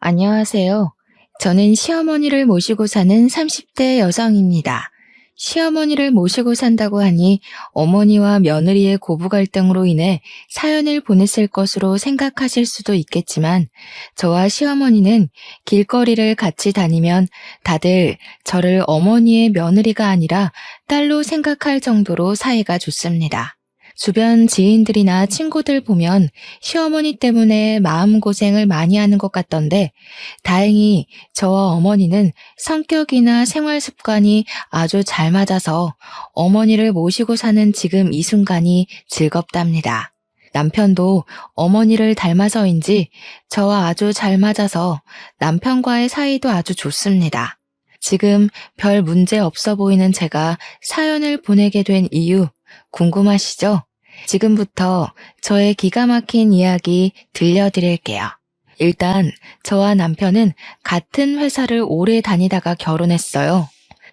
안녕하세요. 저는 시어머니를 모시고 사는 30대 여성입니다. 시어머니를 모시고 산다고 하니 어머니와 며느리의 고부 갈등으로 인해 사연을 보냈을 것으로 생각하실 수도 있겠지만 저와 시어머니는 길거리를 같이 다니면 다들 저를 어머니의 며느리가 아니라 딸로 생각할 정도로 사이가 좋습니다. 주변 지인들이나 친구들 보면 시어머니 때문에 마음고생을 많이 하는 것 같던데 다행히 저와 어머니는 성격이나 생활 습관이 아주 잘 맞아서 어머니를 모시고 사는 지금 이 순간이 즐겁답니다. 남편도 어머니를 닮아서인지 저와 아주 잘 맞아서 남편과의 사이도 아주 좋습니다. 지금 별 문제 없어 보이는 제가 사연을 보내게 된 이유 궁금하시죠? 지금부터 저의 기가 막힌 이야기 들려드릴게요. 일단 저와 남편은 같은 회사를 오래 다니다가 결혼했어요.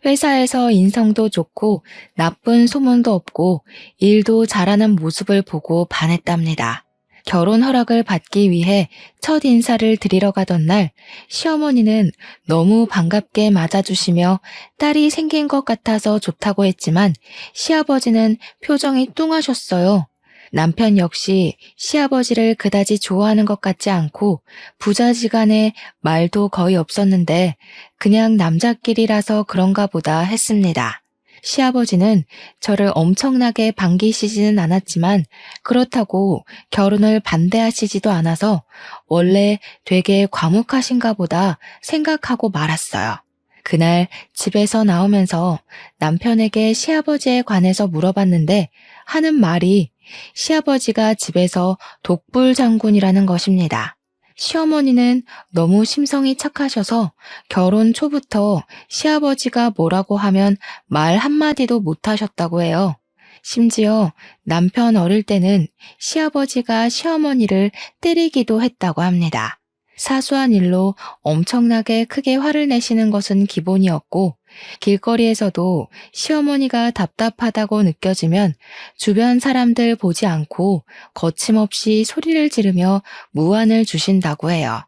회사에서 인성도 좋고 나쁜 소문도 없고 일도 잘하는 모습을 보고 반했답니다. 결혼 허락을 받기 위해 첫 인사를 드리러 가던 날 시어머니는 너무 반갑게 맞아주시며 딸이 생긴 것 같아서 좋다고 했지만 시아버지는 표정이 뚱하셨어요. 남편 역시 시아버지를 그다지 좋아하는 것 같지 않고 부자지간에 말도 거의 없었는데 그냥 남자끼리라서 그런가 보다 했습니다. 시아버지는 저를 엄청나게 반기시지는 않았지만 그렇다고 결혼을 반대하시지도 않아서 원래 되게 과묵하신가 보다 생각하고 말았어요. 그날 집에서 나오면서 남편에게 시아버지에 관해서 물어봤는데 하는 말이 시아버지가 집에서 독불 장군이라는 것입니다. 시어머니는 너무 심성이 착하셔서 결혼 초부터 시아버지가 뭐라고 하면 말 한마디도 못하셨다고 해요. 심지어 남편 어릴 때는 시아버지가 시어머니를 때리기도 했다고 합니다. 사소한 일로 엄청나게 크게 화를 내시는 것은 기본이었고 길거리에서도 시어머니가 답답하다고 느껴지면 주변 사람들 보지 않고 거침없이 소리를 지르며 무안을 주신다고 해요.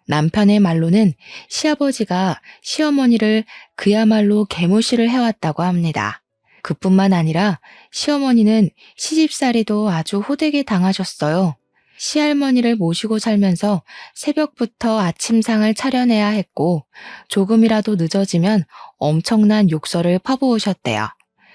남편의 말로는 시아버지가 시어머니를 그야말로 개무시를 해왔다고 합니다. 그뿐만 아니라 시어머니는 시집살이도 아주 호되게 당하셨어요. 시할머니를 모시고 살면서 새벽부터 아침상을 차려내야 했고 조금이라도 늦어지면 엄청난 욕설을 퍼부으셨대요.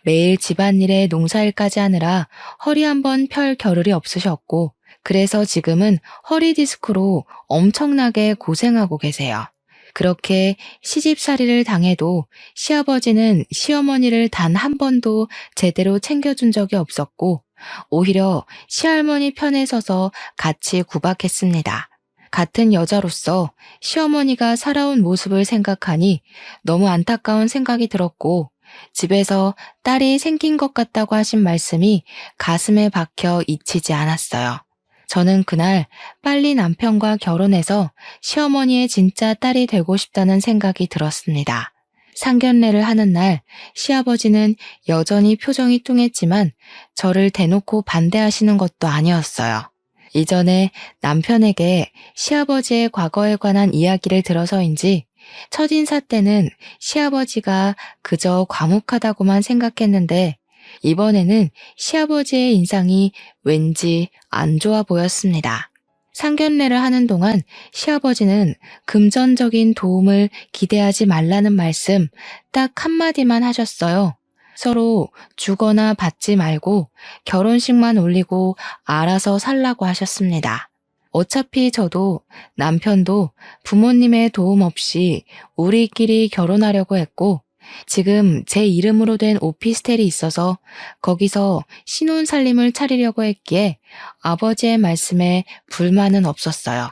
매일 집안일에 농사일까지 하느라 허리 한번 펼 겨를이 없으셨고 그래서 지금은 허리 디스크로 엄청나게 고생하고 계세요. 그렇게 시집살이를 당해도 시아버지는 시어머니를 단 한 번도 제대로 챙겨준 적이 없었고 오히려 시할머니 편에 서서 같이 구박했습니다. 같은 여자로서 시어머니가 살아온 모습을 생각하니 너무 안타까운 생각이 들었고 집에서 딸이 생긴 것 같다고 하신 말씀이 가슴에 박혀 잊히지 않았어요. 저는 그날 빨리 남편과 결혼해서 시어머니의 진짜 딸이 되고 싶다는 생각이 들었습니다. 상견례를 하는 날 시아버지는 여전히 표정이 뚱했지만 저를 대놓고 반대하시는 것도 아니었어요. 이전에 남편에게 시아버지의 과거에 관한 이야기를 들어서인지 첫인사 때는 시아버지가 그저 과묵하다고만 생각했는데 이번에는 시아버지의 인상이 왠지 안 좋아 보였습니다. 상견례를 하는 동안 시아버지는 금전적인 도움을 기대하지 말라는 말씀 딱 한마디만 하셨어요. 서로 주거나 받지 말고 결혼식만 올리고 알아서 살라고 하셨습니다. 어차피 저도 남편도 부모님의 도움 없이 우리끼리 결혼하려고 했고 지금 제 이름으로 된 오피스텔이 있어서 거기서 신혼살림을 차리려고 했기에 아버지의 말씀에 불만은 없었어요.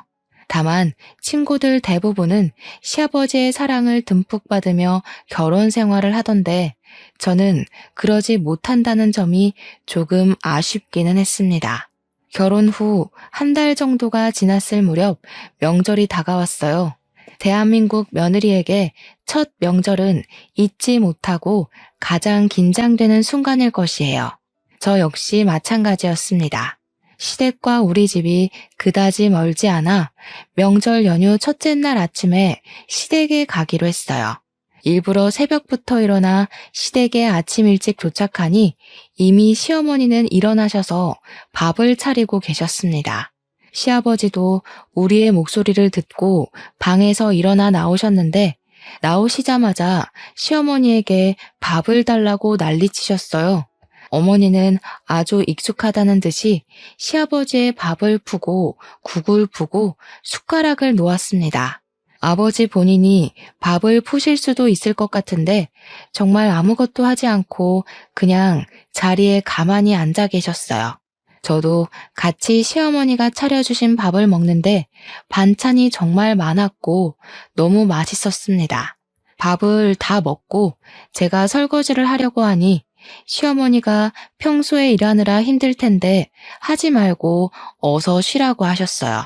다만 친구들 대부분은 시아버지의 사랑을 듬뿍 받으며 결혼 생활을 하던데 저는 그러지 못한다는 점이 조금 아쉽기는 했습니다. 결혼 후 한 달 정도가 지났을 무렵 명절이 다가왔어요. 대한민국 며느리에게 첫 명절은 잊지 못하고 가장 긴장되는 순간일 것이에요. 저 역시 마찬가지였습니다. 시댁과 우리 집이 그다지 멀지 않아 명절 연휴 첫째 날 아침에 시댁에 가기로 했어요. 일부러 새벽부터 일어나 시댁에 아침 일찍 도착하니 이미 시어머니는 일어나셔서 밥을 차리고 계셨습니다. 시아버지도 우리의 목소리를 듣고 방에서 일어나 나오셨는데 나오시자마자 시어머니에게 밥을 달라고 난리치셨어요. 어머니는 아주 익숙하다는 듯이 시아버지의 밥을 푸고 국을 푸고 숟가락을 놓았습니다. 아버지 본인이 밥을 푸실 수도 있을 것 같은데 정말 아무것도 하지 않고 그냥 자리에 가만히 앉아 계셨어요. 저도 같이 시어머니가 차려주신 밥을 먹는데 반찬이 정말 많았고 너무 맛있었습니다. 밥을 다 먹고 제가 설거지를 하려고 하니 시어머니가 평소에 일하느라 힘들 텐데 하지 말고 어서 쉬라고 하셨어요.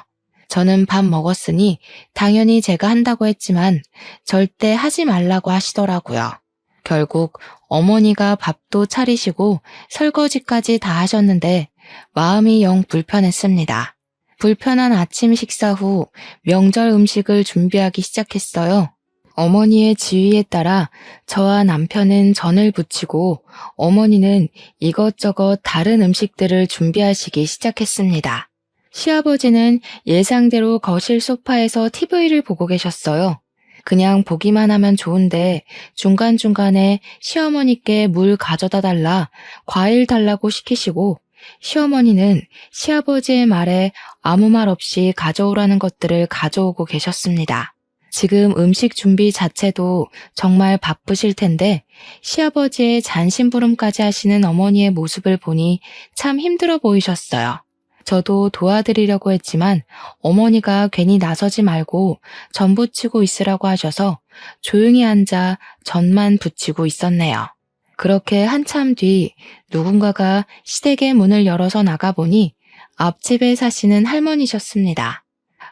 저는 밥 먹었으니 당연히 제가 한다고 했지만 절대 하지 말라고 하시더라고요. 결국 어머니가 밥도 차리시고 설거지까지 다 하셨는데 마음이 영 불편했습니다. 불편한 아침 식사 후 명절 음식을 준비하기 시작했어요. 어머니의 지휘에 따라 저와 남편은 전을 부치고 어머니는 이것저것 다른 음식들을 준비하시기 시작했습니다. 시아버지는 예상대로 거실 소파에서 TV를 보고 계셨어요. 그냥 보기만 하면 좋은데 중간중간에 시어머니께 물 가져다 달라, 과일 달라고 시키시고 시어머니는 시아버지의 말에 아무 말 없이 가져오라는 것들을 가져오고 계셨습니다. 지금 음식 준비 자체도 정말 바쁘실 텐데 시아버지의 잔심부름까지 하시는 어머니의 모습을 보니 참 힘들어 보이셨어요. 저도 도와드리려고 했지만 어머니가 괜히 나서지 말고 전 부치고 있으라고 하셔서 조용히 앉아 전만 부치고 있었네요. 그렇게 한참 뒤 누군가가 시댁의 문을 열어서 나가보니 앞집에 사시는 할머니셨습니다.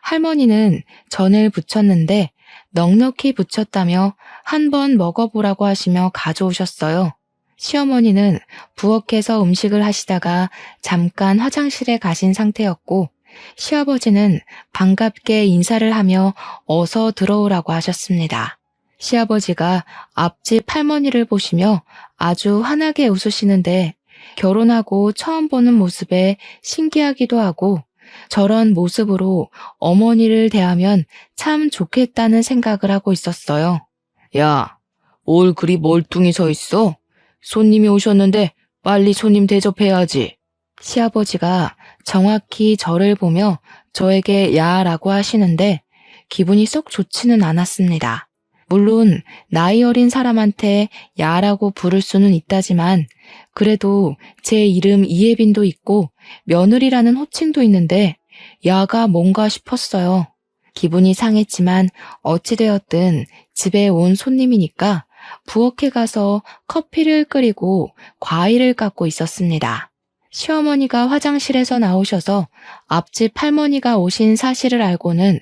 할머니는 전을 부쳤는데 넉넉히 부쳤다며 한 번 먹어보라고 하시며 가져오셨어요. 시어머니는 부엌에서 음식을 하시다가 잠깐 화장실에 가신 상태였고 시아버지는 반갑게 인사를 하며 어서 들어오라고 하셨습니다. 시아버지가 앞집 할머니를 보시며 아주 환하게 웃으시는데 결혼하고 처음 보는 모습에 신기하기도 하고 저런 모습으로 어머니를 대하면 참 좋겠다는 생각을 하고 있었어요. 야, 뭘 그리 멀뚱히 서 있어? 손님이 오셨는데 빨리 손님 대접해야지. 시아버지가 정확히 저를 보며 저에게 야라고 하시는데 기분이 썩 좋지는 않았습니다. 물론 나이 어린 사람한테 야라고 부를 수는 있다지만 그래도 제 이름 이예빈도 있고 며느리라는 호칭도 있는데 야가 뭔가 싶었어요. 기분이 상했지만 어찌되었든 집에 온 손님이니까 부엌에 가서 커피를 끓이고 과일을 깎고 있었습니다. 시어머니가 화장실에서 나오셔서 앞집 할머니가 오신 사실을 알고는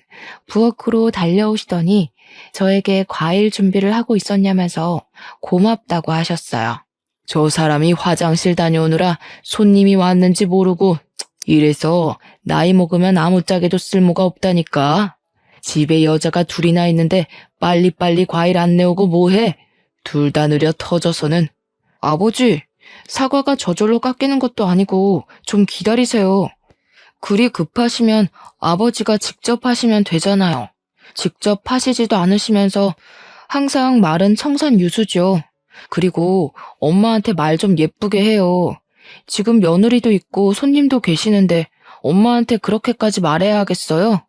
부엌으로 달려오시더니 저에게 과일 준비를 하고 있었냐면서 고맙다고 하셨어요. 저 사람이 화장실 다녀오느라 손님이 왔는지 모르고 이래서 나이 먹으면 아무짝에도 쓸모가 없다니까. 집에 여자가 둘이나 있는데 빨리빨리 과일 안 내오고 뭐해? 둘 다 느려 터져서는. 아버지, 사과가 저절로 깎이는 것도 아니고 좀 기다리세요. 그리 급하시면 아버지가 직접 하시면 되잖아요. 직접 하시지도 않으시면서 항상 말은 청산유수죠. 그리고 엄마한테 말 좀 예쁘게 해요. 지금 며느리도 있고 손님도 계시는데 엄마한테 그렇게까지 말해야 하겠어요?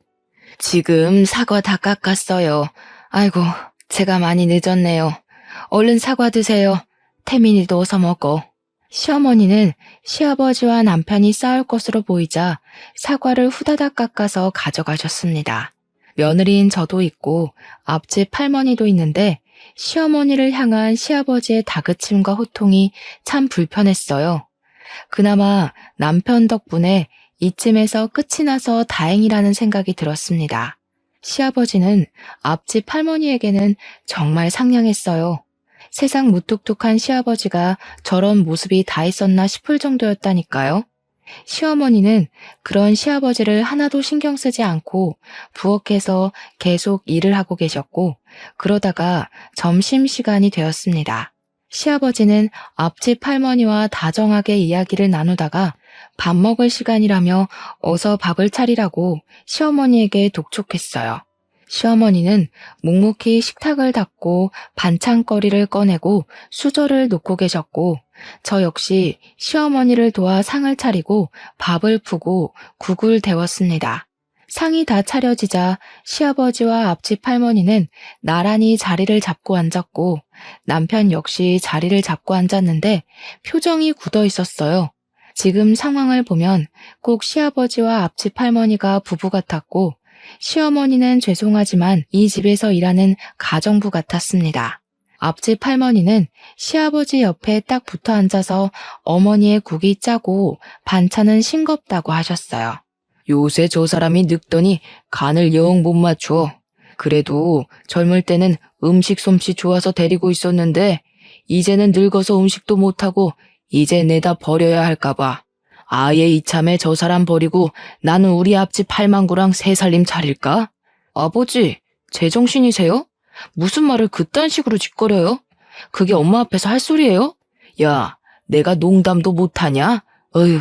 지금 사과 다 깎았어요. 아이고, 제가 많이 늦었네요. 얼른 사과 드세요. 태민이도 어서 먹어. 시어머니는 시아버지와 남편이 싸울 것으로 보이자 사과를 후다닥 깎아서 가져가셨습니다. 며느리인 저도 있고 앞집 할머니도 있는데 시어머니를 향한 시아버지의 다그침과 호통이 참 불편했어요. 그나마 남편 덕분에 이쯤에서 끝이 나서 다행이라는 생각이 들었습니다. 시아버지는 앞집 할머니에게는 정말 상냥했어요. 세상 무뚝뚝한 시아버지가 저런 모습이 다 있었나 싶을 정도였다니까요. 시어머니는 그런 시아버지를 하나도 신경 쓰지 않고 부엌에서 계속 일을 하고 계셨고, 그러다가 점심시간이 되었습니다. 시아버지는 앞집 할머니와 다정하게 이야기를 나누다가 밥 먹을 시간이라며 어서 밥을 차리라고 시어머니에게 독촉했어요. 시어머니는 묵묵히 식탁을 닦고 반찬거리를 꺼내고 수저를 놓고 계셨고, 저 역시 시어머니를 도와 상을 차리고 밥을 푸고 국을 데웠습니다. 상이 다 차려지자 시아버지와 앞집 할머니는 나란히 자리를 잡고 앉았고, 남편 역시 자리를 잡고 앉았는데 표정이 굳어 있었어요. 지금 상황을 보면 꼭 시아버지와 앞집 할머니가 부부 같았고, 시어머니는 죄송하지만 이 집에서 일하는 가정부 같았습니다. 앞집 할머니는 시아버지 옆에 딱 붙어 앉아서 어머니의 국이 짜고 반찬은 싱겁다고 하셨어요. 요새 저 사람이 늙더니 간을 영 못 맞춰. 그래도 젊을 때는 음식 솜씨 좋아서 데리고 있었는데 이제는 늙어서 음식도 못하고 이제 내다 버려야 할까봐. 아예 이참에 저 사람 버리고 나는 우리 앞집 팔망구랑 새 살림 차릴까? 아버지, 제정신이세요? 무슨 말을 그딴 식으로 짓거려요? 그게 엄마 앞에서 할 소리예요? 야, 내가 농담도 못하냐? 어휴,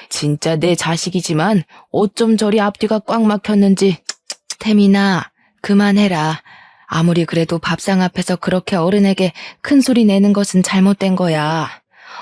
진짜 내 자식이지만 어쩜 저리 앞뒤가 꽉 막혔는지. 태민아, 그만해라. 아무리 그래도 밥상 앞에서 그렇게 어른에게 큰 소리 내는 것은 잘못된 거야.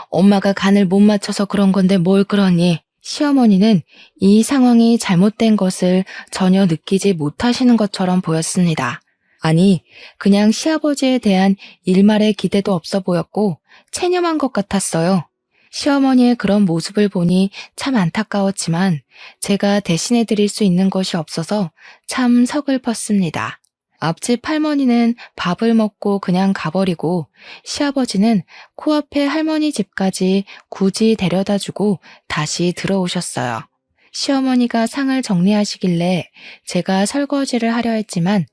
엄마가 간을 못 맞춰서 그런 건데 뭘 그러니? 시어머니는 이 상황이 잘못된 것을 전혀 느끼지 못하시는 것처럼 보였습니다. 아니, 그냥 시아버지에 대한 일말의 기대도 없어 보였고 체념한 것 같았어요. 시어머니의 그런 모습을 보니 참 안타까웠지만 제가 대신해 드릴 수 있는 것이 없어서 참 서글펐습니다. 앞집 할머니는 밥을 먹고 그냥 가버리고 시아버지는 코앞에 할머니 집까지 굳이 데려다주고 다시 들어오셨어요. 시어머니가 상을 정리하시길래 제가 설거지를 하려 했지만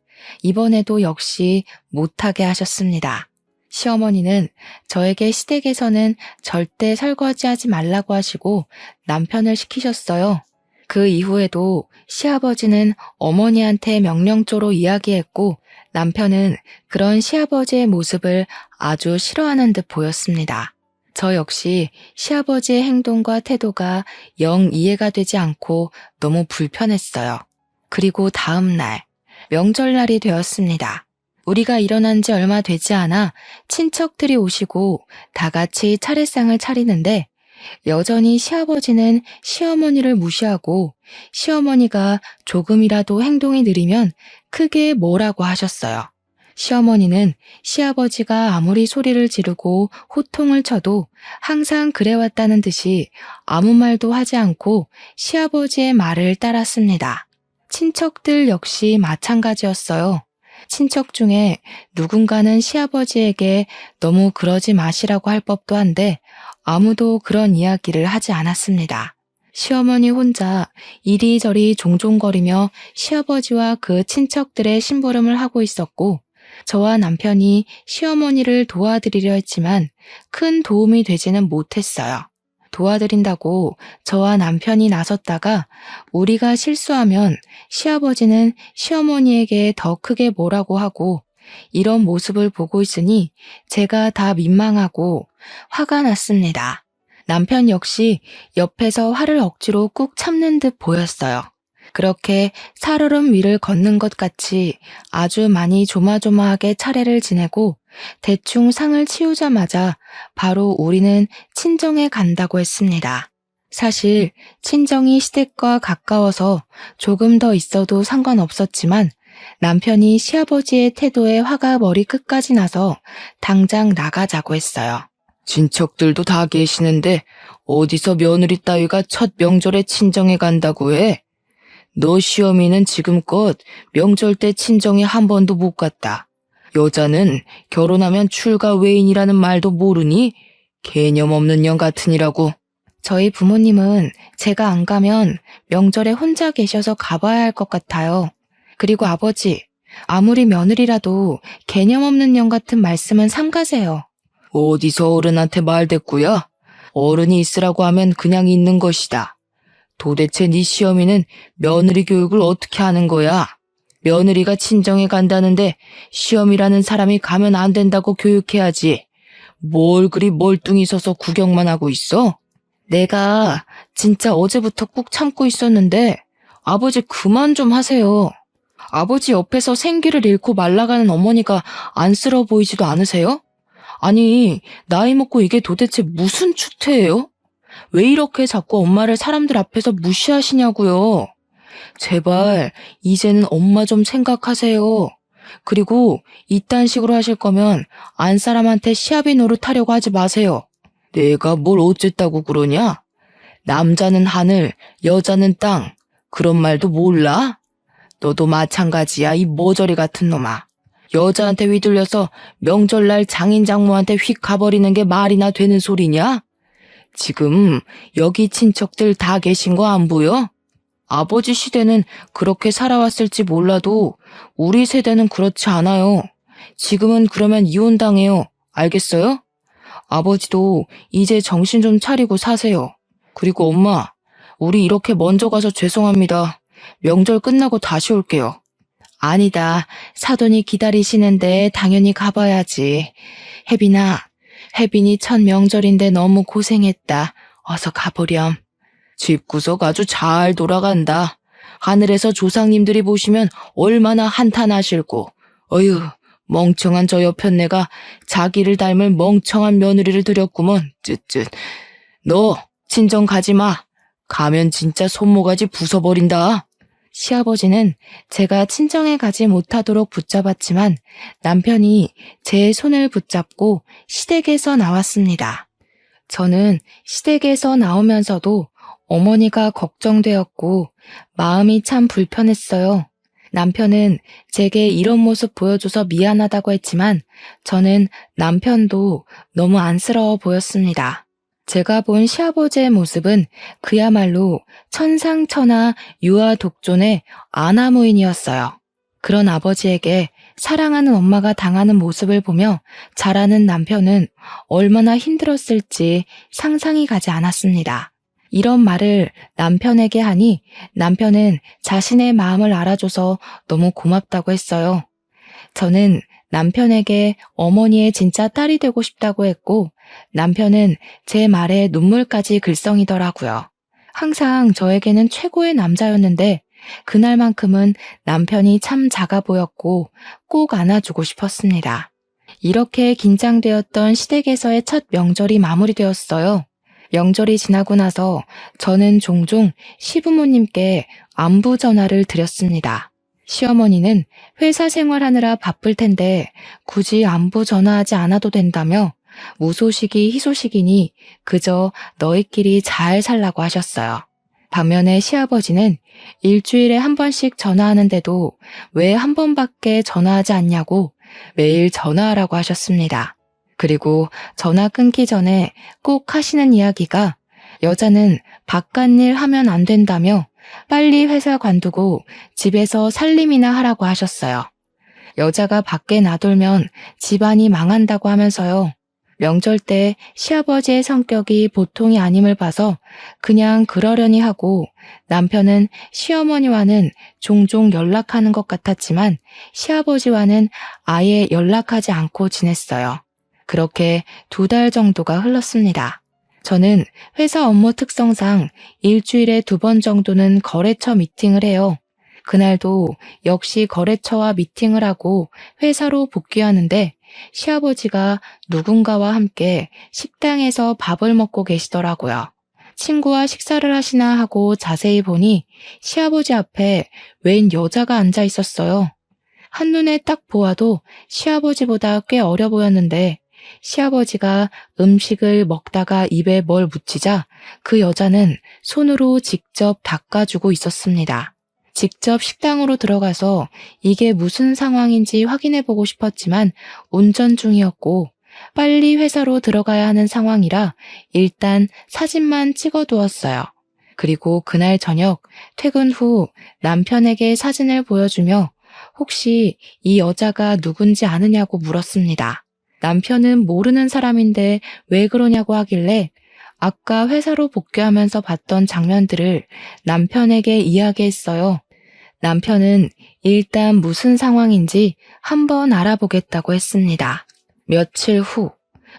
이번에도 역시 못하게 하셨습니다. 시어머니는 저에게 시댁에서는 절대 설거지하지 말라고 하시고 남편을 시키셨어요. 그 이후에도 시아버지는 어머니한테 명령조로 이야기했고 남편은 그런 시아버지의 모습을 아주 싫어하는 듯 보였습니다. 저 역시 시아버지의 행동과 태도가 영 이해가 되지 않고 너무 불편했어요. 그리고 다음 날, 명절날이 되었습니다. 우리가 일어난 지 얼마 되지 않아 친척들이 오시고 다 같이 차례상을 차리는데 여전히 시아버지는 시어머니를 무시하고 시어머니가 조금이라도 행동이 느리면 크게 뭐라고 하셨어요. 시어머니는 시아버지가 아무리 소리를 지르고 호통을 쳐도 항상 그래왔다는 듯이 아무 말도 하지 않고 시아버지의 말을 따랐습니다. 친척들 역시 마찬가지였어요. 친척 중에 누군가는 시아버지에게 너무 그러지 마시라고 할 법도 한데 아무도 그런 이야기를 하지 않았습니다. 시어머니 혼자 이리저리 종종거리며 시아버지와 그 친척들의 심부름을 하고 있었고 저와 남편이 시어머니를 도와드리려 했지만 큰 도움이 되지는 못했어요. 도와드린다고 저와 남편이 나섰다가 우리가 실수하면 시아버지는 시어머니에게 더 크게 뭐라고 하고 이런 모습을 보고 있으니 제가 다 민망하고 화가 났습니다. 남편 역시 옆에서 화를 억지로 꾹 참는 듯 보였어요. 그렇게 살얼음 위를 걷는 것 같이 아주 많이 조마조마하게 차례를 지내고 대충 상을 치우자마자 바로 우리는 친정에 간다고 했습니다. 사실 친정이 시댁과 가까워서 조금 더 있어도 상관없었지만 남편이 시아버지의 태도에 화가 머리끝까지 나서 당장 나가자고 했어요. 친척들도 다 계시는데 어디서 며느리 따위가 첫 명절에 친정에 간다고 해? 너 시어미는 지금껏 명절 때 친정에 한 번도 못 갔다. 여자는 결혼하면 출가 외인이라는 말도 모르니? 개념 없는 년 같으니라고. 저희 부모님은 제가 안 가면 명절에 혼자 계셔서 가봐야 할 것 같아요. 그리고 아버지, 아무리 며느리라도 개념 없는 년 같은 말씀은 삼가세요. 어디서 어른한테 말대꾸야? 어른이 있으라고 하면 그냥 있는 것이다. 도대체 네 시어미는 며느리 교육을 어떻게 하는 거야? 며느리가 친정에 간다는데 시어미라는 사람이 가면 안 된다고 교육해야지. 뭘 그리 멀뚱히 서서 구경만 하고 있어? 내가 진짜 어제부터 꾹 참고 있었는데 아버지 그만 좀 하세요. 아버지 옆에서 생기를 잃고 말라가는 어머니가 안쓰러워 보이지도 않으세요? 아니, 나이 먹고 이게 도대체 무슨 추태예요? 왜 이렇게 자꾸 엄마를 사람들 앞에서 무시하시냐고요? 제발 이제는 엄마 좀 생각하세요. 그리고 이딴 식으로 하실 거면 안 사람한테 시아비 노릇하려고 하지 마세요. 내가 뭘 어쨌다고 그러냐? 남자는 하늘, 여자는 땅. 그런 말도 몰라? 너도 마찬가지야, 이 모저리 같은 놈아. 여자한테 휘둘려서 명절날 장인 장모한테 휙 가버리는 게 말이나 되는 소리냐? 지금 여기 친척들 다 계신 거 안 보여? 아버지 시대는 그렇게 살아왔을지 몰라도 우리 세대는 그렇지 않아요. 지금은 그러면 이혼당해요. 알겠어요? 아버지도 이제 정신 좀 차리고 사세요. 그리고 엄마, 우리 이렇게 먼저 가서 죄송합니다. 명절 끝나고 다시 올게요. 아니다. 사돈이 기다리시는데 당연히 가봐야지. 혜빈이 첫 명절인데 너무 고생했다. 어서 가보렴. 집구석 아주 잘 돌아간다. 하늘에서 조상님들이 보시면 얼마나 한탄하실고. 어휴, 멍청한 저 여편네가 자기를 닮을 멍청한 며느리를 들였구먼. 쯧쯧. 너 친정 가지 마. 가면 진짜 손모가지 부숴버린다. 시아버지는 제가 친정에 가지 못하도록 붙잡았지만 남편이 제 손을 붙잡고 시댁에서 나왔습니다. 저는 시댁에서 나오면서도 어머니가 걱정되었고 마음이 참 불편했어요. 남편은 제게 이런 모습 보여줘서 미안하다고 했지만 저는 남편도 너무 안쓰러워 보였습니다. 제가 본 시아버지의 모습은 그야말로 천상천하 유아독존의 아나무인이었어요. 그런 아버지에게 사랑하는 엄마가 당하는 모습을 보며 자라는 남편은 얼마나 힘들었을지 상상이 가지 않았습니다. 이런 말을 남편에게 하니 남편은 자신의 마음을 알아줘서 너무 고맙다고 했어요. 저는 남편에게 어머니의 진짜 딸이 되고 싶다고 했고 남편은 제 말에 눈물까지 글썽이더라고요. 항상 저에게는 최고의 남자였는데 그날만큼은 남편이 참 작아 보였고 꼭 안아주고 싶었습니다. 이렇게 긴장되었던 시댁에서의 첫 명절이 마무리되었어요. 명절이 지나고 나서 저는 종종 시부모님께 안부 전화를 드렸습니다. 시어머니는 회사 생활하느라 바쁠 텐데 굳이 안부 전화하지 않아도 된다며 무소식이 희소식이니 그저 너희끼리 잘 살라고 하셨어요. 반면에 시아버지는 일주일에 한 번씩 전화하는데도 왜 한 번밖에 전화하지 않냐고 매일 전화하라고 하셨습니다. 그리고 전화 끊기 전에 꼭 하시는 이야기가 여자는 바깥일 하면 안 된다며 빨리 회사 관두고 집에서 살림이나 하라고 하셨어요. 여자가 밖에 나돌면 집안이 망한다고 하면서요. 명절 때 시아버지의 성격이 보통이 아님을 봐서 그냥 그러려니 하고 남편은 시어머니와는 종종 연락하는 것 같았지만 시아버지와는 아예 연락하지 않고 지냈어요. 그렇게 2달 정도가 흘렀습니다. 저는 회사 업무 특성상 일주일에 2번 정도는 거래처 미팅을 해요. 그날도 역시 거래처와 미팅을 하고 회사로 복귀하는데 시아버지가 누군가와 함께 식당에서 밥을 먹고 계시더라고요. 친구와 식사를 하시나 하고 자세히 보니 시아버지 앞에 웬 여자가 앉아 있었어요. 한눈에 딱 보아도 시아버지보다 꽤 어려 보였는데 시아버지가 음식을 먹다가 입에 뭘 묻히자 그 여자는 손으로 직접 닦아주고 있었습니다. 직접 식당으로 들어가서 이게 무슨 상황인지 확인해보고 싶었지만 운전 중이었고 빨리 회사로 들어가야 하는 상황이라 일단 사진만 찍어두었어요. 그리고 그날 저녁 퇴근 후 남편에게 사진을 보여주며 혹시 이 여자가 누군지 아느냐고 물었습니다. 남편은 모르는 사람인데 왜 그러냐고 하길래 아까 회사로 복귀하면서 봤던 장면들을 남편에게 이야기했어요. 남편은 일단 무슨 상황인지 한번 알아보겠다고 했습니다. 며칠 후,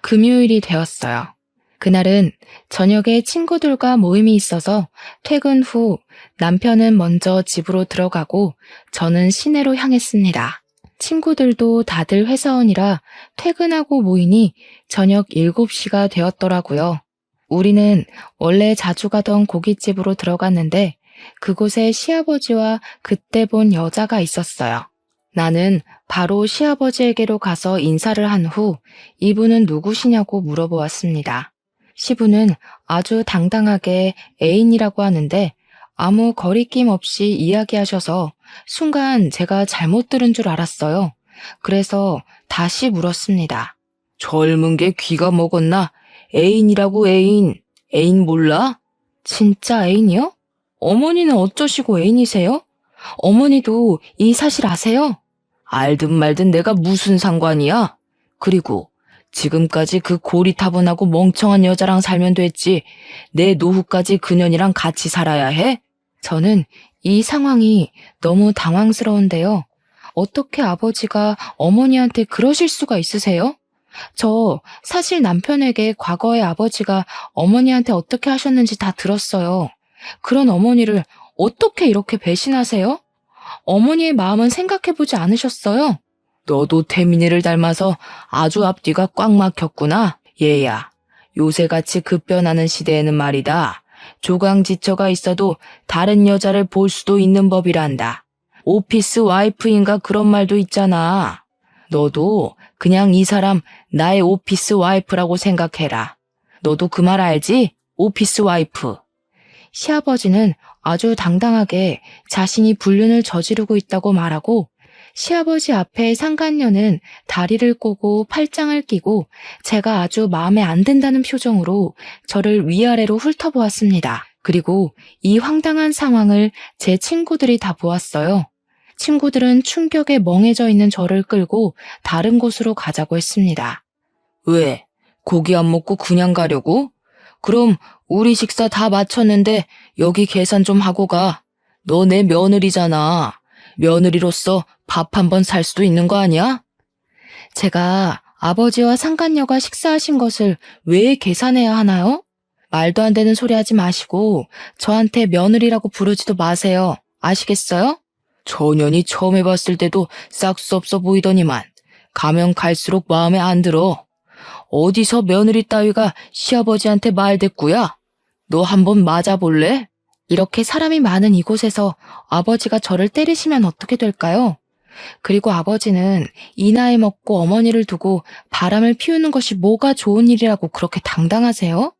금요일이 되었어요. 그날은 저녁에 친구들과 모임이 있어서 퇴근 후 남편은 먼저 집으로 들어가고 저는 시내로 향했습니다. 친구들도 다들 회사원이라 퇴근하고 모이니 저녁 7시가 되었더라고요. 우리는 원래 자주 가던 고깃집으로 들어갔는데 그곳에 시아버지와 그때 본 여자가 있었어요. 나는 바로 시아버지에게로 가서 인사를 한 후 이분은 누구시냐고 물어보았습니다. 시부는 아주 당당하게 애인이라고 하는데 아무 거리낌 없이 이야기하셔서 순간 제가 잘못 들은 줄 알았어요. 그래서 다시 물었습니다. 젊은 게 귀가 먹었나? 애인이라고 애인. 애인 몰라? 진짜 애인이요? 어머니는 어쩌시고 애인이세요? 어머니도 이 사실 아세요? 알든 말든 내가 무슨 상관이야? 그리고 지금까지 그 고리타분하고 멍청한 여자랑 살면 됐지. 내 노후까지 그년이랑 같이 살아야 해? 저는 이 상황이 너무 당황스러운데요. 어떻게 아버지가 어머니한테 그러실 수가 있으세요? 저 사실 남편에게 과거에 아버지가 어머니한테 어떻게 하셨는지 다 들었어요. 그런 어머니를 어떻게 이렇게 배신하세요? 어머니의 마음은 생각해보지 않으셨어요? 너도 태민이를 닮아서 아주 앞뒤가 꽉 막혔구나. 얘야, 요새같이 급변하는 시대에는 말이다. 조강지처가 있어도 다른 여자를 볼 수도 있는 법이란다. 오피스 와이프인가 그런 말도 있잖아. 너도 그냥 이 사람 나의 오피스 와이프라고 생각해라. 너도 그 말 알지? 오피스 와이프. 시아버지는 아주 당당하게 자신이 불륜을 저지르고 있다고 말하고 시아버지 앞에 상간녀는 다리를 꼬고 팔짱을 끼고 제가 아주 마음에 안 든다는 표정으로 저를 위아래로 훑어보았습니다. 그리고 이 황당한 상황을 제 친구들이 다 보았어요. 친구들은 충격에 멍해져 있는 저를 끌고 다른 곳으로 가자고 했습니다. 왜? 고기 안 먹고 그냥 가려고? 그럼 우리 식사 다 마쳤는데 여기 계산 좀 하고 가. 너 내 며느리잖아. 며느리로서 밥 한 번 살 수도 있는 거 아니야? 제가 아버지와 상간녀가 식사하신 것을 왜 계산해야 하나요? 말도 안 되는 소리 하지 마시고 저한테 며느리라고 부르지도 마세요. 아시겠어요? 저년이 처음 해봤을 때도 싹수 없어 보이더니만 가면 갈수록 마음에 안 들어. 어디서 며느리 따위가 시아버지한테 말대꾸야? 너 한번 맞아볼래? 이렇게 사람이 많은 이곳에서 아버지가 저를 때리시면 어떻게 될까요? 그리고 아버지는 이 나이 먹고 어머니를 두고 바람을 피우는 것이 뭐가 좋은 일이라고 그렇게 당당하세요?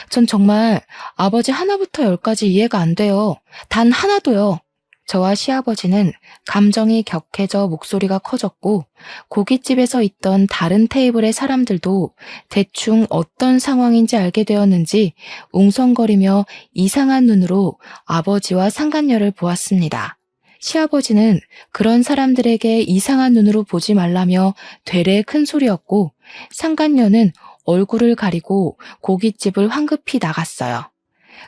전 정말 아버지 하나부터 열까지 이해가 안 돼요. 단 하나도요. 저와 시아버지는 감정이 격해져 목소리가 커졌고 고깃집에서 있던 다른 테이블의 사람들도 대충 어떤 상황인지 알게 되었는지 웅성거리며 이상한 눈으로 아버지와 상간녀를 보았습니다. 시아버지는 그런 사람들에게 이상한 눈으로 보지 말라며 되레 큰 소리였고 상간녀는 얼굴을 가리고 고깃집을 황급히 나갔어요.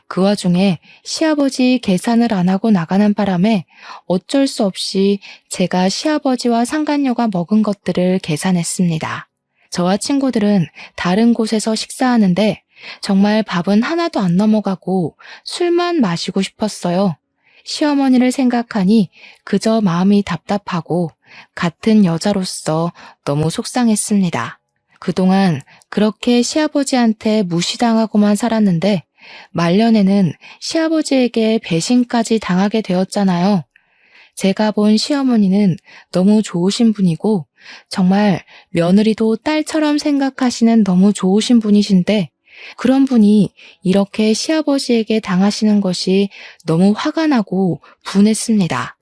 그 와중에 시아버지 계산을 안 하고 나가는 바람에 어쩔 수 없이 제가 시아버지와 상간녀가 먹은 것들을 계산했습니다. 저와 친구들은 다른 곳에서 식사하는데 정말 밥은 하나도 안 넘어가고 술만 마시고 싶었어요. 시어머니를 생각하니 그저 마음이 답답하고 같은 여자로서 너무 속상했습니다. 그동안 그렇게 시아버지한테 무시당하고만 살았는데 말년에는 시아버지에게 배신까지 당하게 되었잖아요. 제가 본 시어머니는 너무 좋으신 분이고 정말 며느리도 딸처럼 생각하시는 너무 좋으신 분이신데 그런 분이 이렇게 시아버지에게 당하시는 것이 너무 화가 나고 분했습니다.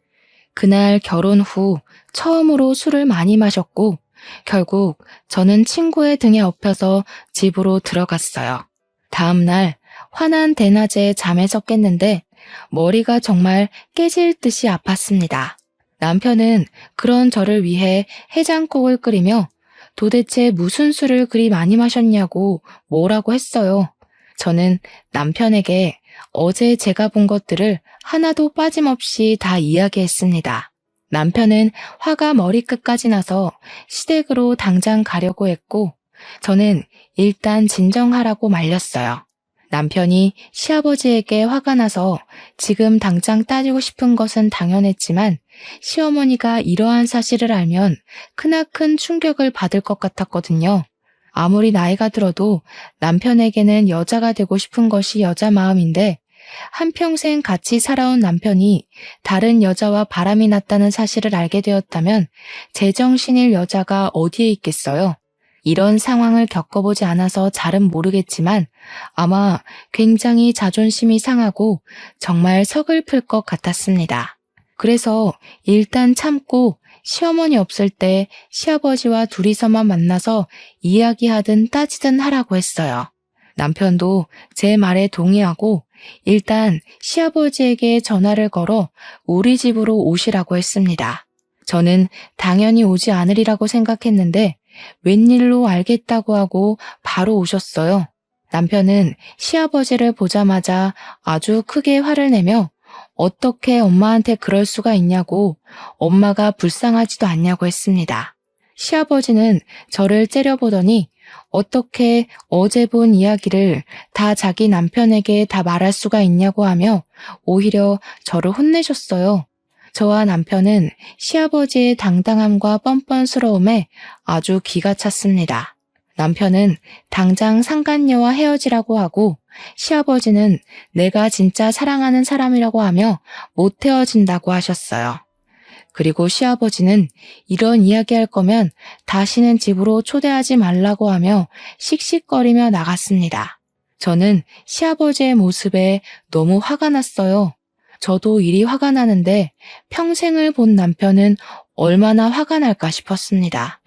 그날 결혼 후 처음으로 술을 많이 마셨고 결국 저는 친구의 등에 업혀서 집으로 들어갔어요. 다음 날 환한 대낮에 잠에서 깼는데 머리가 정말 깨질 듯이 아팠습니다. 남편은 그런 저를 위해 해장국을 끓이며 도대체 무슨 술을 그리 많이 마셨냐고 뭐라고 했어요. 저는 남편에게 어제 제가 본 것들을 하나도 빠짐없이 다 이야기했습니다. 남편은 화가 머리끝까지 나서 시댁으로 당장 가려고 했고, 저는 일단 진정하라고 말렸어요. 남편이 시아버지에게 화가 나서 지금 당장 따지고 싶은 것은 당연했지만 시어머니가 이러한 사실을 알면 크나큰 충격을 받을 것 같았거든요. 아무리 나이가 들어도 남편에게는 여자가 되고 싶은 것이 여자 마음인데 한평생 같이 살아온 남편이 다른 여자와 바람이 났다는 사실을 알게 되었다면 제정신일 여자가 어디에 있겠어요? 이런 상황을 겪어보지 않아서 잘은 모르겠지만 아마 굉장히 자존심이 상하고 정말 서글플 것 같았습니다. 그래서 일단 참고 시어머니 없을 때 시아버지와 둘이서만 만나서 이야기하든 따지든 하라고 했어요. 남편도 제 말에 동의하고 일단 시아버지에게 전화를 걸어 우리 집으로 오시라고 했습니다. 저는 당연히 오지 않으리라고 생각했는데 웬일로 알겠다고 하고 바로 오셨어요. 남편은 시아버지를 보자마자 아주 크게 화를 내며 어떻게 엄마한테 그럴 수가 있냐고 엄마가 불쌍하지도 않냐고 했습니다. 시아버지는 저를 째려보더니 어떻게 어제 본 이야기를 다 자기 남편에게 다 말할 수가 있냐고 하며 오히려 저를 혼내셨어요. 저와 남편은 시아버지의 당당함과 뻔뻔스러움에 아주 기가 찼습니다. 남편은 당장 상간녀와 헤어지라고 하고 시아버지는 내가 진짜 사랑하는 사람이라고 하며 못 헤어진다고 하셨어요. 그리고 시아버지는 이런 이야기할 거면 다시는 집으로 초대하지 말라고 하며 씩씩거리며 나갔습니다. 저는 시아버지의 모습에 너무 화가 났어요. 저도 일이 화가 나는데 평생을 본 남편은 얼마나 화가 날까 싶었습니다.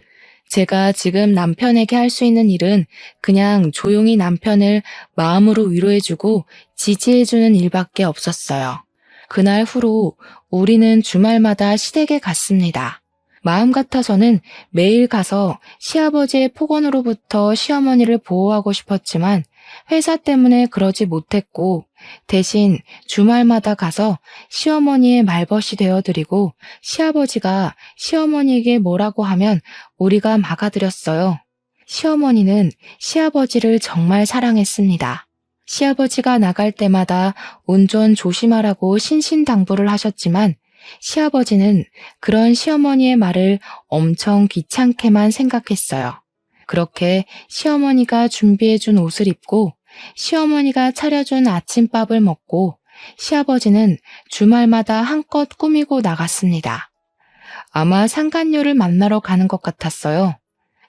제가 지금 남편에게 할 수 있는 일은 그냥 조용히 남편을 마음으로 위로해주고 지지해주는 일밖에 없었어요. 그날 후로 우리는 주말마다 시댁에 갔습니다. 마음 같아서는 매일 가서 시아버지의 폭언으로부터 시어머니를 보호하고 싶었지만 회사 때문에 그러지 못했고 대신 주말마다 가서 시어머니의 말벗이 되어드리고 시아버지가 시어머니에게 뭐라고 하면 우리가 막아드렸어요. 시어머니는 시아버지를 정말 사랑했습니다. 시아버지가 나갈 때마다 운전 조심하라고 신신당부를 하셨지만 시아버지는 그런 시어머니의 말을 엄청 귀찮게만 생각했어요. 그렇게 시어머니가 준비해준 옷을 입고 시어머니가 차려준 아침밥을 먹고 시아버지는 주말마다 한껏 꾸미고 나갔습니다. 아마 상간녀를 만나러 가는 것 같았어요.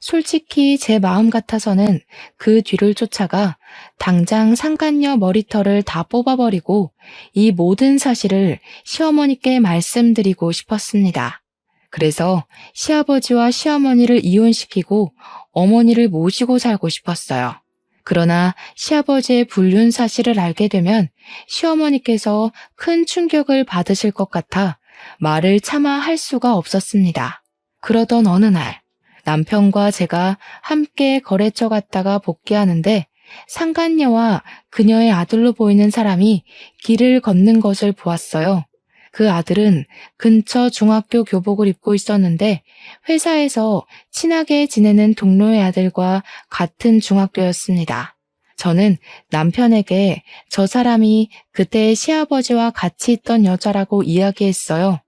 솔직히 제 마음 같아서는 그 뒤를 쫓아가 당장 상간녀 머리털을 다 뽑아버리고 이 모든 사실을 시어머니께 말씀드리고 싶었습니다. 그래서 시아버지와 시어머니를 이혼시키고 어머니를 모시고 살고 싶었어요. 그러나 시아버지의 불륜 사실을 알게 되면 시어머니께서 큰 충격을 받으실 것 같아 말을 차마 할 수가 없었습니다. 그러던 어느 날 남편과 제가 함께 거래처 갔다가 복귀하는데 상간녀와 그녀의 아들로 보이는 사람이 길을 걷는 것을 보았어요. 그 아들은 근처 중학교 교복을 입고 있었는데 회사에서 친하게 지내는 동료의 아들과 같은 중학교였습니다. 저는 남편에게 저 사람이 그때 시아버지와 같이 있던 여자라고 이야기했어요.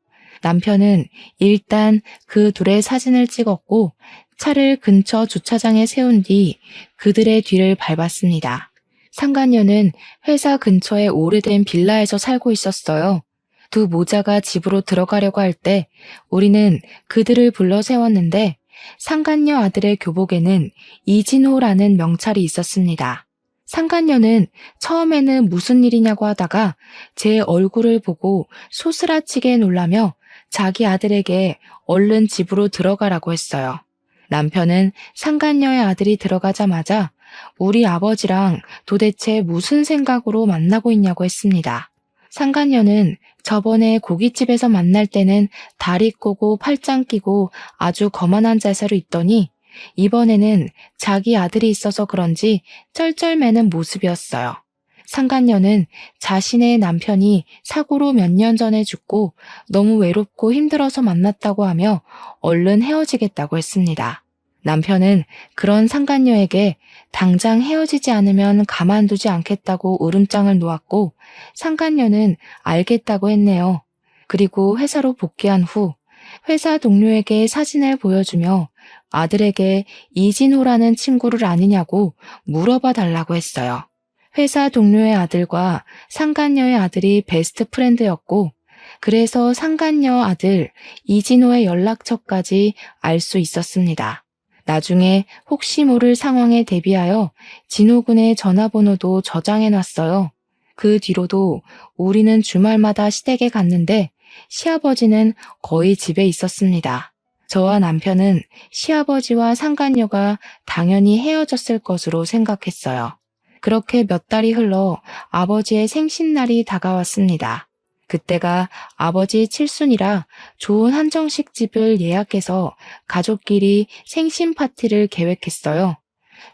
남편은 일단 그 둘의 사진을 찍었고 차를 근처 주차장에 세운 뒤 그들의 뒤를 밟았습니다. 상간녀는 회사 근처의 오래된 빌라에서 살고 있었어요. 두 모자가 집으로 들어가려고 할 때 우리는 그들을 불러 세웠는데 상간녀 아들의 교복에는 이진호라는 명찰이 있었습니다. 상간녀는 처음에는 무슨 일이냐고 하다가 제 얼굴을 보고 소스라치게 놀라며 자기 아들에게 얼른 집으로 들어가라고 했어요. 남편은 상간녀의 아들이 들어가자마자 우리 아버지랑 도대체 무슨 생각으로 만나고 있냐고 했습니다. 상간녀는 저번에 고깃집에서 만날 때는 다리 꼬고 팔짱 끼고 아주 거만한 자세로 있더니 이번에는 자기 아들이 있어서 그런지 쩔쩔매는 모습이었어요. 상간녀는 자신의 남편이 사고로 몇 년 전에 죽고 너무 외롭고 힘들어서 만났다고 하며 얼른 헤어지겠다고 했습니다. 남편은 그런 상간녀에게 당장 헤어지지 않으면 가만두지 않겠다고 울음장을 놓았고 상간녀는 알겠다고 했네요. 그리고 회사로 복귀한 후 회사 동료에게 사진을 보여주며 아들에게 이진호라는 친구를 아느냐고 물어봐 달라고 했어요. 회사 동료의 아들과 상간녀의 아들이 베스트 프렌드였고 그래서 상간녀 아들 이진호의 연락처까지 알 수 있었습니다. 나중에 혹시 모를 상황에 대비하여 진호군의 전화번호도 저장해놨어요. 그 뒤로도 우리는 주말마다 시댁에 갔는데 시아버지는 거의 집에 있었습니다. 저와 남편은 시아버지와 상간녀가 당연히 헤어졌을 것으로 생각했어요. 그렇게 몇 달이 흘러 아버지의 생신날이 다가왔습니다. 그때가 아버지 칠순이라 좋은 한정식 집을 예약해서 가족끼리 생신 파티를 계획했어요.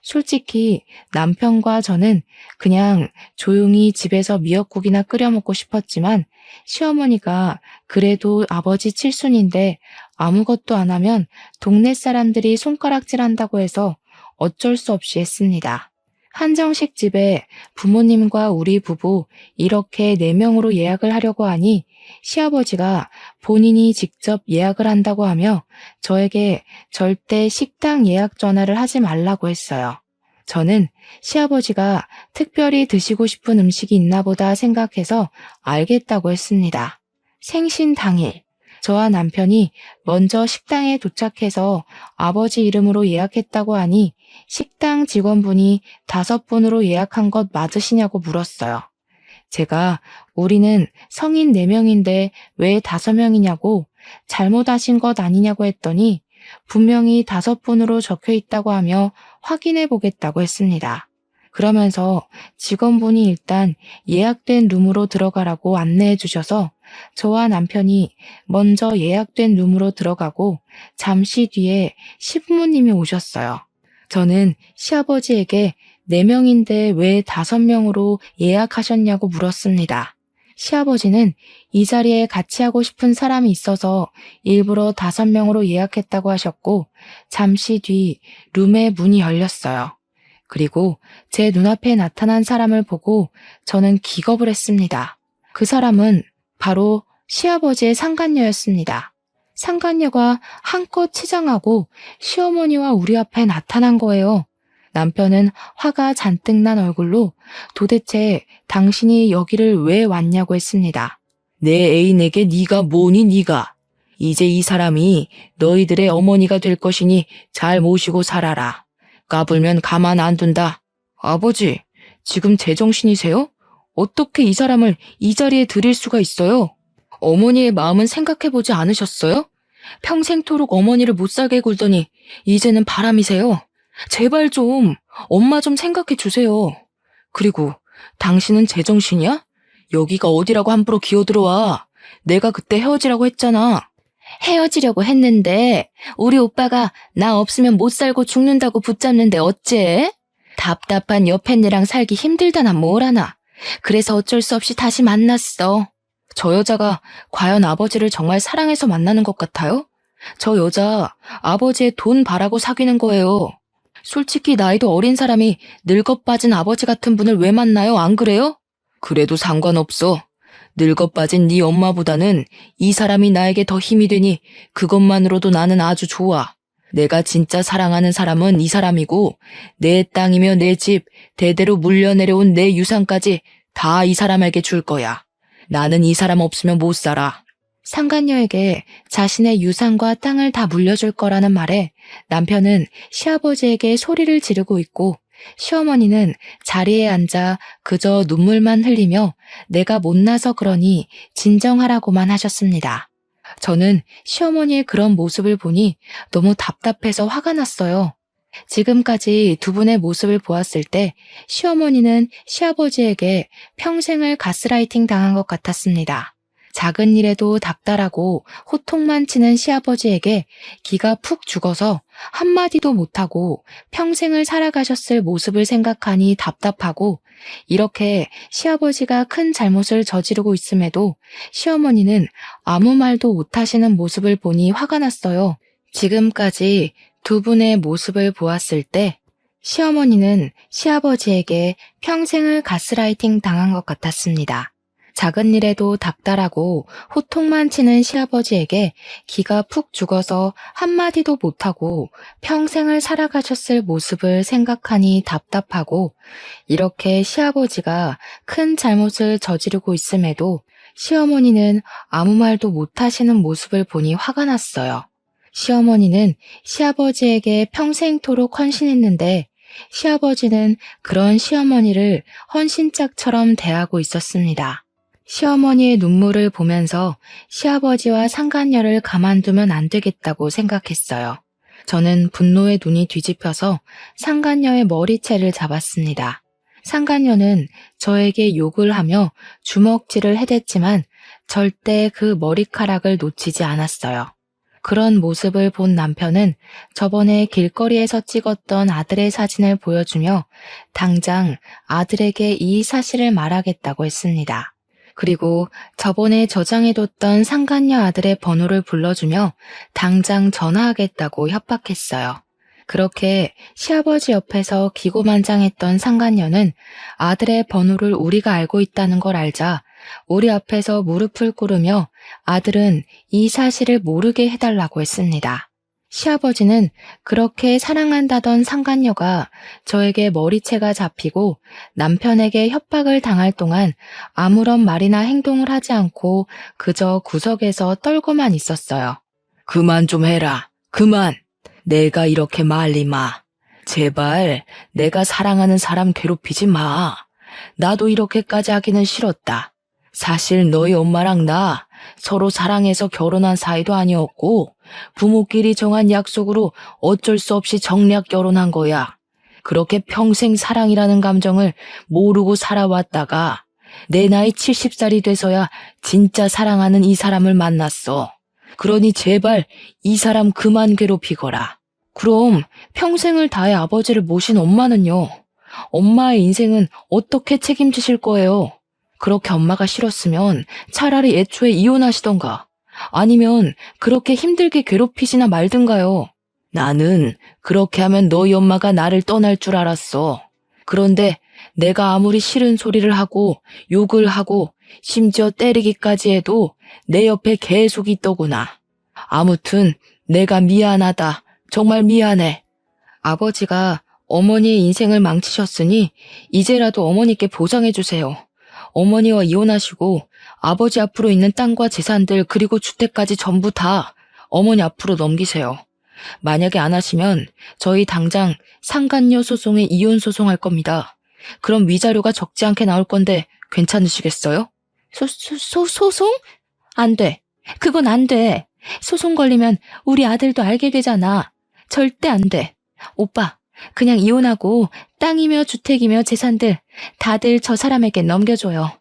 솔직히 남편과 저는 그냥 조용히 집에서 미역국이나 끓여 먹고 싶었지만 시어머니가 그래도 아버지 칠순인데 아무것도 안 하면 동네 사람들이 손가락질한다고 해서 어쩔 수 없이 했습니다. 한정식 집에 부모님과 우리 부부 이렇게 4명으로 예약을 하려고 하니 시아버지가 본인이 직접 예약을 한다고 하며 저에게 절대 식당 예약 전화를 하지 말라고 했어요. 저는 시아버지가 특별히 드시고 싶은 음식이 있나 보다 생각해서 알겠다고 했습니다. 생신 당일, 저와 남편이 먼저 식당에 도착해서 아버지 이름으로 예약했다고 하니 식당 직원분이 5분으로 예약한 것 맞으시냐고 물었어요. 제가 우리는 성인 4명인데 왜 5명이냐고 잘못하신 것 아니냐고 했더니 분명히 5분으로 적혀 있다고 하며 확인해 보겠다고 했습니다. 그러면서 직원분이 일단 예약된 룸으로 들어가라고 안내해 주셔서 저와 남편이 먼저 예약된 룸으로 들어가고 잠시 뒤에 시부모님이 오셨어요. 저는 시아버지에게 4명인데 왜 5명으로 예약하셨냐고 물었습니다. 시아버지는 이 자리에 같이 하고 싶은 사람이 있어서 일부러 5명으로 예약했다고 하셨고 잠시 뒤 룸의 문이 열렸어요. 그리고 제 눈앞에 나타난 사람을 보고 저는 기겁을 했습니다. 그 사람은 바로 시아버지의 상간녀였습니다. 상간녀가 한껏 치장하고 시어머니와 우리 앞에 나타난 거예요. 남편은 화가 잔뜩 난 얼굴로 도대체 당신이 여기를 왜 왔냐고 했습니다. 내 애인에게 네가 뭐니 네가. 이제 이 사람이 너희들의 어머니가 될 것이니 잘 모시고 살아라. 까불면 가만 안 둔다. 아버지, 지금 제정신이세요? 어떻게 이 사람을 이 자리에 들일 수가 있어요? 어머니의 마음은 생각해보지 않으셨어요? 평생토록 어머니를 못 살게 굴더니 이제는 바람이세요. 제발 좀 엄마 좀 생각해 주세요. 그리고 당신은 제정신이야? 여기가 어디라고 함부로 기어들어와. 내가 그때 헤어지라고 했잖아. 헤어지려고 했는데 우리 오빠가 나 없으면 못 살고 죽는다고 붙잡는데 어째? 답답한 여편네랑 살기 힘들다나 뭐라나. 그래서 어쩔 수 없이 다시 만났어. 저 여자가 과연 아버지를 정말 사랑해서 만나는 것 같아요? 저 여자 아버지의 돈 바라고 사귀는 거예요. 솔직히 나이도 어린 사람이 늙어 빠진 아버지 같은 분을 왜 만나요? 안 그래요? 그래도 상관없어. 늙어 빠진 네 엄마보다는 이 사람이 나에게 더 힘이 되니 그것만으로도 나는 아주 좋아. 내가 진짜 사랑하는 사람은 이 사람이고 내 땅이며 내 집, 대대로 물려내려온 내 유산까지 다 이 사람에게 줄 거야. 나는 이 사람 없으면 못 살아. 상간녀에게 자신의 유산과 땅을 다 물려줄 거라는 말에 남편은 시아버지에게 소리를 지르고 있고 시어머니는 자리에 앉아 그저 눈물만 흘리며 내가 못나서 그러니 진정하라고만 하셨습니다. 저는 시어머니의 그런 모습을 보니 너무 답답해서 화가 났어요. 지금까지 두 분의 모습을 보았을 때 시어머니는 시아버지에게 평생을 가스라이팅 당한 것 같았습니다. 작은 일에도 닥달하고 호통만 치는 시아버지에게 기가 푹 죽어서 한마디도 못하고 평생을 살아가셨을 모습을 생각하니 답답하고, 이렇게 시아버지가 큰 잘못을 저지르고 있음에도 시어머니는 아무 말도 못하시는 모습을 보니 화가 났어요. 지금까지 두 분의 모습을 보았을 때 시어머니는 시아버지에게 평생을 가스라이팅 당한 것 같았습니다. 작은 일에도 닥달하고 호통만 치는 시아버지에게 기가 푹 죽어서 한마디도 못하고 평생을 살아가셨을 모습을 생각하니 답답하고, 이렇게 시아버지가 큰 잘못을 저지르고 있음에도 시어머니는 아무 말도 못하시는 모습을 보니 화가 났어요. 시어머니는 시아버지에게 평생토록 헌신했는데 시아버지는 그런 시어머니를 헌신짝처럼 대하고 있었습니다. 시어머니의 눈물을 보면서 시아버지와 상간녀를 가만두면 안 되겠다고 생각했어요. 저는 분노의 눈이 뒤집혀서 상간녀의 머리채를 잡았습니다. 상간녀는 저에게 욕을 하며 주먹질을 해댔지만 절대 그 머리카락을 놓치지 않았어요. 그런 모습을 본 남편은 저번에 길거리에서 찍었던 아들의 사진을 보여주며 당장 아들에게 이 사실을 말하겠다고 했습니다. 그리고 저번에 저장해뒀던 상간녀 아들의 번호를 불러주며 당장 전화하겠다고 협박했어요. 그렇게 시아버지 옆에서 기고만장했던 상간녀는 아들의 번호를 우리가 알고 있다는 걸 알자 우리 앞에서 무릎을 꿇으며 아들은 이 사실을 모르게 해달라고 했습니다. 시아버지는 그렇게 사랑한다던 상간녀가 저에게 머리채가 잡히고 남편에게 협박을 당할 동안 아무런 말이나 행동을 하지 않고 그저 구석에서 떨고만 있었어요. 그만 좀 해라. 그만. 내가 이렇게 말리 마. 제발 내가 사랑하는 사람 괴롭히지 마. 나도 이렇게까지 하기는 싫었다. 사실 너희 엄마랑 나 서로 사랑해서 결혼한 사이도 아니었고 부모끼리 정한 약속으로 어쩔 수 없이 정략 결혼한 거야. 그렇게 평생 사랑이라는 감정을 모르고 살아왔다가 내 나이 70살이 돼서야 진짜 사랑하는 이 사람을 만났어. 그러니 제발 이 사람 그만 괴롭히거라. 그럼 평생을 다해 아버지를 모신 엄마는요? 엄마의 인생은 어떻게 책임지실 거예요? 그렇게 엄마가 싫었으면 차라리 애초에 이혼하시던가 아니면 그렇게 힘들게 괴롭히시나 말든가요. 나는 그렇게 하면 너희 엄마가 나를 떠날 줄 알았어. 그런데 내가 아무리 싫은 소리를 하고 욕을 하고 심지어 때리기까지 해도 내 옆에 계속 있더구나. 아무튼 내가 미안하다. 정말 미안해. 아버지가 어머니의 인생을 망치셨으니 이제라도 어머니께 보상해 주세요. 어머니와 이혼하시고 아버지 앞으로 있는 땅과 재산들 그리고 주택까지 전부 다 어머니 앞으로 넘기세요. 만약에 안 하시면 저희 당장 상간녀 소송에 이혼 소송할 겁니다. 그럼 위자료가 적지 않게 나올 건데 괜찮으시겠어요? 소송? 안 돼. 그건 안 돼. 소송 걸리면 우리 아들도 알게 되잖아. 절대 안 돼. 오빠, 그냥 이혼하고 땅이며 주택이며 재산들 다들 저 사람에게 넘겨줘요.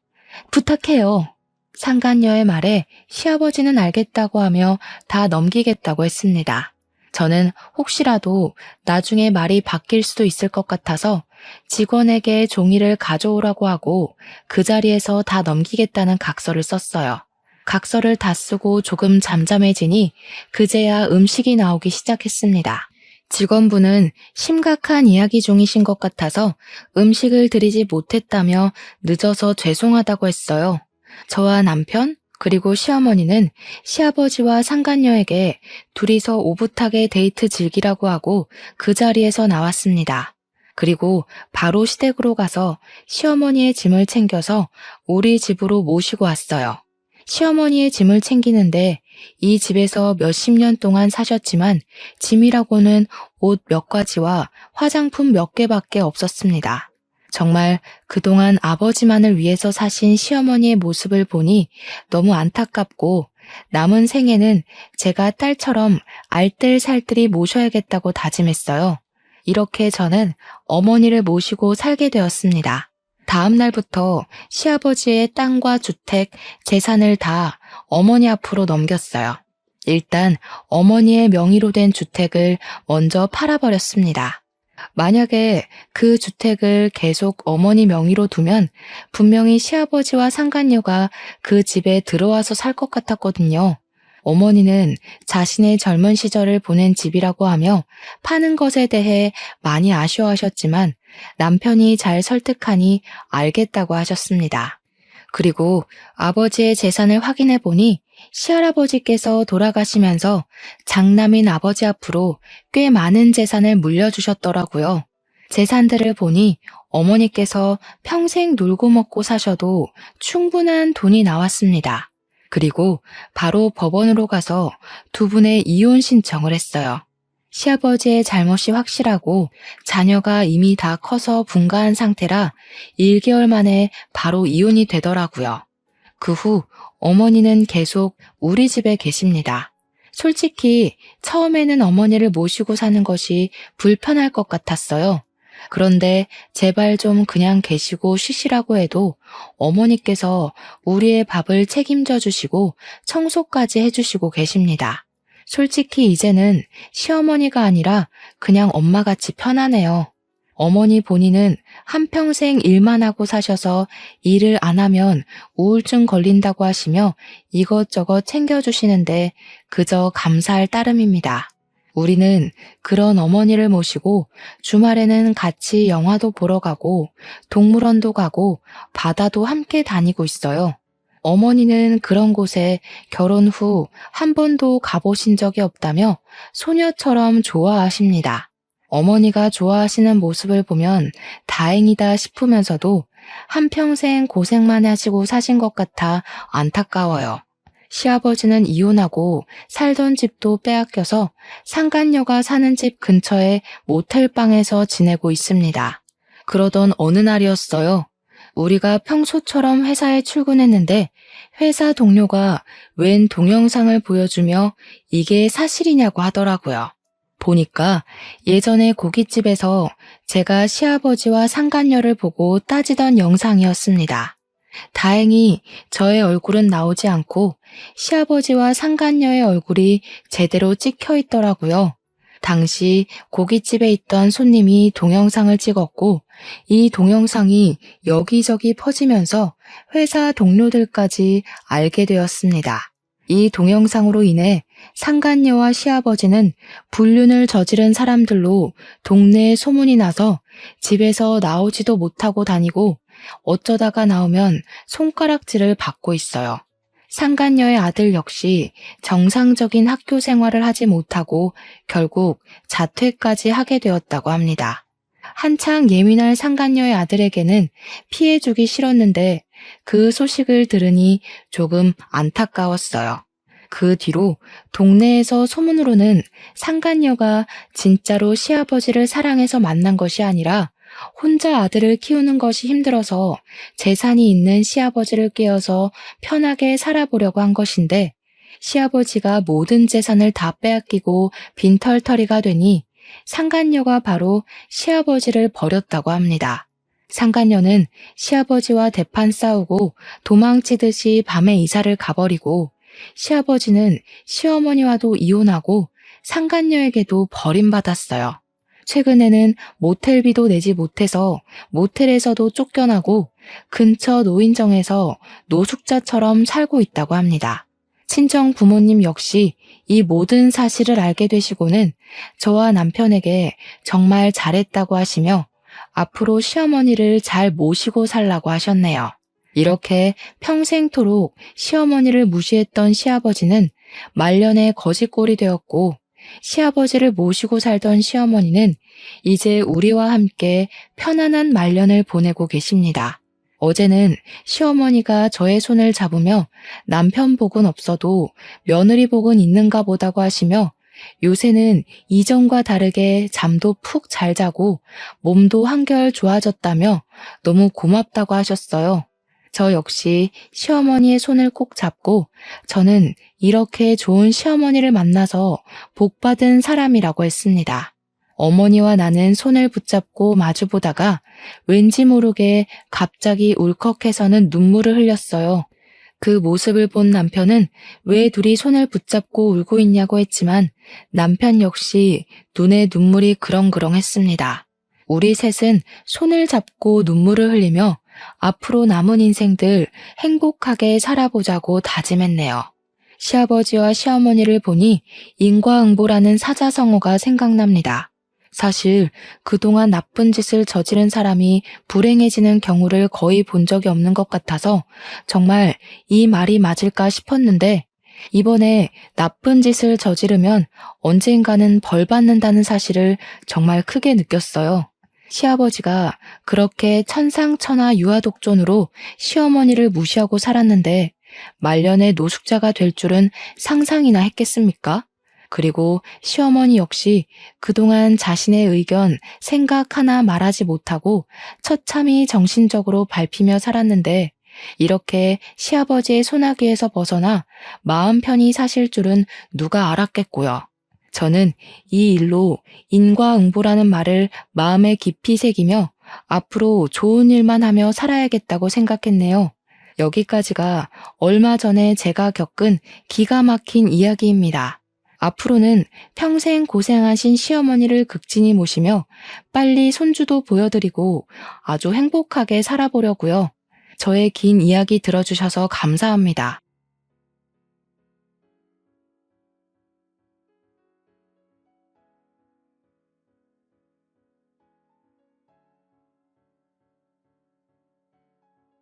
부탁해요. 상간녀의 말에 시아버지는 알겠다고 하며 다 넘기겠다고 했습니다. 저는 혹시라도 나중에 말이 바뀔 수도 있을 것 같아서 직원에게 종이를 가져오라고 하고 그 자리에서 다 넘기겠다는 각서를 썼어요. 각서를 다 쓰고 조금 잠잠해지니 그제야 음식이 나오기 시작했습니다. 직원분은 심각한 이야기 중이신 것 같아서 음식을 드리지 못했다며 늦어서 죄송하다고 했어요. 저와 남편 그리고 시어머니는 시아버지와 상간녀에게 둘이서 오붓하게 데이트 즐기라고 하고 그 자리에서 나왔습니다. 그리고 바로 시댁으로 가서 시어머니의 짐을 챙겨서 우리 집으로 모시고 왔어요. 시어머니의 짐을 챙기는데 이 집에서 몇십 년 동안 사셨지만 짐이라고는 옷 몇 가지와 화장품 몇 개밖에 없었습니다. 정말 그동안 아버지만을 위해서 사신 시어머니의 모습을 보니 너무 안타깝고 남은 생에는 제가 딸처럼 알뜰살뜰히 모셔야겠다고 다짐했어요. 이렇게 저는 어머니를 모시고 살게 되었습니다. 다음 날부터 시아버지의 땅과 주택, 재산을 다 어머니 앞으로 넘겼어요. 일단 어머니의 명의로 된 주택을 먼저 팔아버렸습니다. 만약에 그 주택을 계속 어머니 명의로 두면 분명히 시아버지와 상간녀가 그 집에 들어와서 살 것 같았거든요. 어머니는 자신의 젊은 시절을 보낸 집이라고 하며 파는 것에 대해 많이 아쉬워하셨지만 남편이 잘 설득하니 알겠다고 하셨습니다. 그리고 아버지의 재산을 확인해 보니 시할아버지께서 돌아가시면서 장남인 아버지 앞으로 꽤 많은 재산을 물려주셨더라고요. 재산들을 보니 어머니께서 평생 놀고 먹고 사셔도 충분한 돈이 나왔습니다. 그리고 바로 법원으로 가서 두 분의 이혼 신청을 했어요. 시아버지의 잘못이 확실하고 자녀가 이미 다 커서 분가한 상태라 1개월 만에 바로 이혼이 되더라고요. 그 후 어머니는 계속 우리 집에 계십니다. 솔직히 처음에는 어머니를 모시고 사는 것이 불편할 것 같았어요. 그런데 제발 좀 그냥 계시고 쉬시라고 해도 어머니께서 우리의 밥을 책임져 주시고 청소까지 해주시고 계십니다. 솔직히 이제는 시어머니가 아니라 그냥 엄마같이 편하네요. 어머니 본인은 한평생 일만 하고 사셔서 일을 안 하면 우울증 걸린다고 하시며 이것저것 챙겨주시는데 그저 감사할 따름입니다. 우리는 그런 어머니를 모시고 주말에는 같이 영화도 보러 가고 동물원도 가고 바다도 함께 다니고 있어요. 어머니는 그런 곳에 결혼 후 한 번도 가보신 적이 없다며 소녀처럼 좋아하십니다. 어머니가 좋아하시는 모습을 보면 다행이다 싶으면서도 한평생 고생만 하시고 사신 것 같아 안타까워요. 시아버지는 이혼하고 살던 집도 빼앗겨서 상간녀가 사는 집 근처의 모텔방에서 지내고 있습니다. 그러던 어느 날이었어요. 우리가 평소처럼 회사에 출근했는데 회사 동료가 웬 동영상을 보여주며 이게 사실이냐고 하더라고요. 보니까 예전에 고깃집에서 제가 시아버지와 상간녀를 보고 따지던 영상이었습니다. 다행히 저의 얼굴은 나오지 않고 시아버지와 상간녀의 얼굴이 제대로 찍혀 있더라고요. 당시 고깃집에 있던 손님이 동영상을 찍었고 이 동영상이 여기저기 퍼지면서 회사 동료들까지 알게 되었습니다. 이 동영상으로 인해 상간녀와 시아버지는 불륜을 저지른 사람들로 동네에 소문이 나서 집에서 나오지도 못하고 다니고 어쩌다가 나오면 손가락질을 받고 있어요. 상간녀의 아들 역시 정상적인 학교 생활을 하지 못하고 결국 자퇴까지 하게 되었다고 합니다. 한창 예민할 상간녀의 아들에게는 피해주기 싫었는데 그 소식을 들으니 조금 안타까웠어요. 그 뒤로 동네에서 소문으로는 상간녀가 진짜로 시아버지를 사랑해서 만난 것이 아니라 혼자 아들을 키우는 것이 힘들어서 재산이 있는 시아버지를 깨어서 편하게 살아보려고 한 것인데 시아버지가 모든 재산을 다 빼앗기고 빈털터리가 되니 상간녀가 바로 시아버지를 버렸다고 합니다. 상간녀는 시아버지와 대판 싸우고 도망치듯이 밤에 이사를 가버리고 시아버지는 시어머니와도 이혼하고 상간녀에게도 버림받았어요. 최근에는 모텔비도 내지 못해서 모텔에서도 쫓겨나고 근처 노인정에서 노숙자처럼 살고 있다고 합니다. 친정 부모님 역시 이 모든 사실을 알게 되시고는 저와 남편에게 정말 잘했다고 하시며 앞으로 시어머니를 잘 모시고 살라고 하셨네요. 이렇게 평생토록 시어머니를 무시했던 시아버지는 말년에 거지꼴이 되었고 시아버지를 모시고 살던 시어머니는 이제 우리와 함께 편안한 말년을 보내고 계십니다. 어제는 시어머니가 저의 손을 잡으며 남편 복은 없어도 며느리 복은 있는가 보다고 하시며 요새는 이전과 다르게 잠도 푹 잘 자고 몸도 한결 좋아졌다며 너무 고맙다고 하셨어요. 저 역시 시어머니의 손을 꼭 잡고 저는 이렇게 좋은 시어머니를 만나서 복받은 사람이라고 했습니다. 어머니와 나는 손을 붙잡고 마주보다가 왠지 모르게 갑자기 울컥해서는 눈물을 흘렸어요. 그 모습을 본 남편은 왜 둘이 손을 붙잡고 울고 있냐고 했지만 남편 역시 눈에 눈물이 그렁그렁했습니다. 우리 셋은 손을 잡고 눈물을 흘리며 앞으로 남은 인생들 행복하게 살아보자고 다짐했네요. 시아버지와 시어머니를 보니 인과응보라는 사자성어가 생각납니다. 사실 그동안 나쁜 짓을 저지른 사람이 불행해지는 경우를 거의 본 적이 없는 것 같아서 정말 이 말이 맞을까 싶었는데 이번에 나쁜 짓을 저지르면 언젠가는 벌 받는다는 사실을 정말 크게 느꼈어요. 시아버지가 그렇게 천상천하 유아독존으로 시어머니를 무시하고 살았는데 말년에 노숙자가 될 줄은 상상이나 했겠습니까? 그리고 시어머니 역시 그동안 자신의 의견, 생각 하나 말하지 못하고 처참히 정신적으로 밟히며 살았는데 이렇게 시아버지의 소나기에서 벗어나 마음 편히 사실 줄은 누가 알았겠고요. 저는 이 일로 인과응보라는 말을 마음에 깊이 새기며 앞으로 좋은 일만 하며 살아야겠다고 생각했네요. 여기까지가 얼마 전에 제가 겪은 기가 막힌 이야기입니다. 앞으로는 평생 고생하신 시어머니를 극진히 모시며 빨리 손주도 보여드리고 아주 행복하게 살아보려고요. 저의 긴 이야기 들어주셔서 감사합니다.